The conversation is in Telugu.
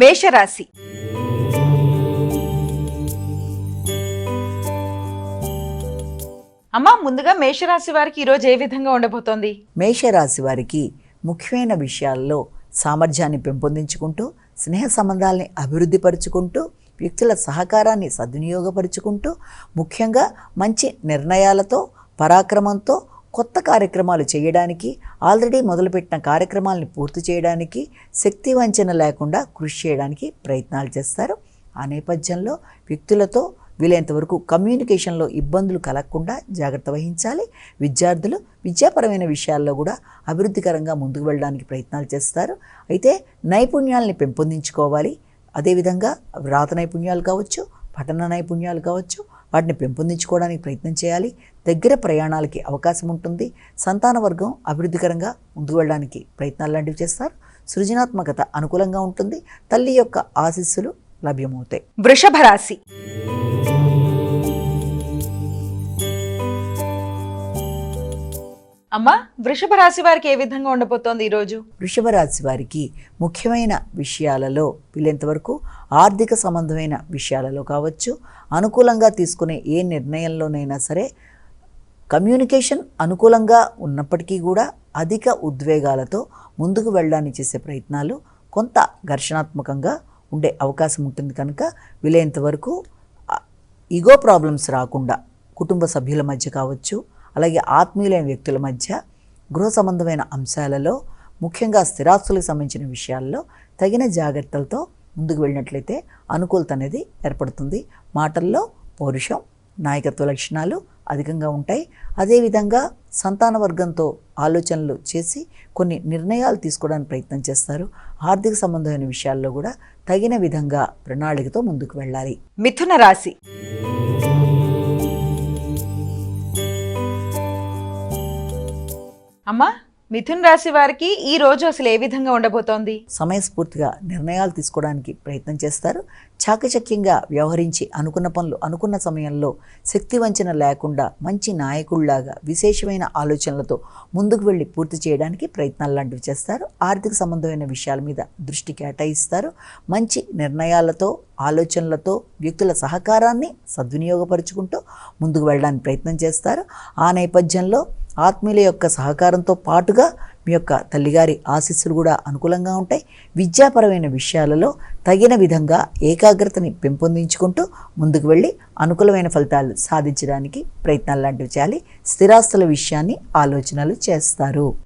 మేషరాశి. అమ్మా, ముందుగా మేషరాశి వారికి ఈరోజు ఏ విధంగా ఉండబోతోంది? మేషరాశి వారికి ముఖ్యమైన విషయాల్లో సామర్థ్యాన్ని పెంపొందించుకుంటూ, స్నేహ సంబంధాలని అభివృద్ధి పరుచుకుంటూ, వ్యక్తుల సహకారాన్ని సద్వినియోగపరుచుకుంటూ, ముఖ్యంగా మంచి నిర్ణయాలతో, పరాక్రమంతో కొత్త కార్యక్రమాలు చేయడానికి, ఆల్రెడీ మొదలుపెట్టిన కార్యక్రమాలను పూర్తి చేయడానికి, శక్తి వంచన లేకుండా కృషి చేయడానికి ప్రయత్నాలు చేస్తారు. ఆ నేపథ్యంలో వ్యక్తులతో వీలైనంతవరకు కమ్యూనికేషన్లో ఇబ్బందులు కలగకుండా జాగ్రత్త వహించాలి. విద్యార్థులు విద్యాపరమైన విషయాల్లో కూడా అభివృద్ధికరంగా ముందుకు వెళ్ళడానికి ప్రయత్నాలు చేస్తారు. అయితే నైపుణ్యాలని పెంపొందించుకోవాలి. అదేవిధంగా వ్రాత నైపుణ్యాలు కావచ్చు, పఠన నైపుణ్యాలు కావచ్చు, వాటిని పెంపొందించుకోవడానికి ప్రయత్నం చేయాలి. దగ్గర ప్రయాణాలకి అవకాశం ఉంటుంది. సంతాన వర్గం అభివృద్ధికరంగా ముందుకు వెళ్ళడానికి ప్రయత్నాలు లాంటివి చేస్తారు. సృజనాత్మకత అనుకూలంగా ఉంటుంది. తల్లి యొక్క ఆశీస్సులు లభ్యమవుతాయి. వృషభ రాశి. అమ్మా, వృషభ రాశి వారికి ఏ విధంగా ఉండబోతోంది ఈరోజు? వృషభ రాశి వారికి ముఖ్యమైన విషయాలలో వీలైనంతవరకు ఆర్థిక సంబంధమైన విషయాలలో కావచ్చు, అనుకూలంగా తీసుకునే ఏ నిర్ణయంలోనైనా సరే కమ్యూనికేషన్ అనుకూలంగా ఉన్నప్పటికీ కూడా అధిక ఉద్వేగాలతో ముందుకు వెళ్ళడానికి చేసే ప్రయత్నాలు కొంత ఘర్షణాత్మకంగా ఉండే అవకాశం ఉంటుంది. కనుక వీలైనంతవరకు ఈగో ప్రాబ్లమ్స్ రాకుండా కుటుంబ సభ్యుల మధ్య కావచ్చు, అలాగే ఆత్మీయులైన వ్యక్తుల మధ్య గృహ సంబంధమైన అంశాలలో, ముఖ్యంగా స్థిరాస్తులకు సంబంధించిన విషయాల్లో తగిన జాగ్రత్తలతో ముందుకు వెళ్ళినట్లయితే అనుకూలత అనేది ఏర్పడుతుంది. మాటల్లో పౌరుషం, నాయకత్వ లక్షణాలు అధికంగా ఉంటాయి. అదేవిధంగా సంతాన వర్గంతో ఆలోచనలు చేసి కొన్ని నిర్ణయాలు తీసుకోవడానికి ప్రయత్నం చేస్తారు. ఆర్థిక సంబంధమైన విషయాల్లో కూడా తగిన విధంగా ప్రణాళికతో ముందుకు వెళ్ళాలి. మిథున రాశి. అమ్మా, మిథున రాశి వారికి ఈ రోజు అసలు ఏ విధంగా ఉండబోతోంది? సమయస్ఫూర్తిగా నిర్ణయాలు తీసుకోవడానికి ప్రయత్నం చేస్తారు. చాకచక్యంగా వ్యవహరించి అనుకున్న పనులు అనుకున్న సమయంలో శక్తి వంచన లేకుండా మంచి నాయకుల్లాగా విశేషమైన ఆలోచనలతో ముందుకు వెళ్ళి పూర్తి చేయడానికి ప్రయత్నాలు లాంటివి చేస్తారు. ఆర్థిక సంబంధమైన విషయాల మీద దృష్టి కేటాయిస్తారు. మంచి నిర్ణయాలతో, ఆలోచనలతో వ్యక్తుల సహకారాన్ని సద్వినియోగపరుచుకుంటూ ముందుకు వెళ్ళడానికి ప్రయత్నం చేస్తారు. ఆ నేపథ్యంలో ఆత్మీయుల యొక్క సహకారంతో పాటుగా మీ యొక్క తల్లిగారి ఆశీస్సులు కూడా అనుకూలంగా ఉంటాయి. విద్యాపరమైన విషయాలలో తగిన విధంగా ఏకాగ్రతని పెంపొందించుకుంటూ ముందుకు వెళ్ళి అనుకూలమైన ఫలితాలు సాధించడానికి ప్రయత్నాలు లాంటివి చేయాలి. స్థిరాస్తుల విషయాన్ని ఆలోచనలు చేస్తారు.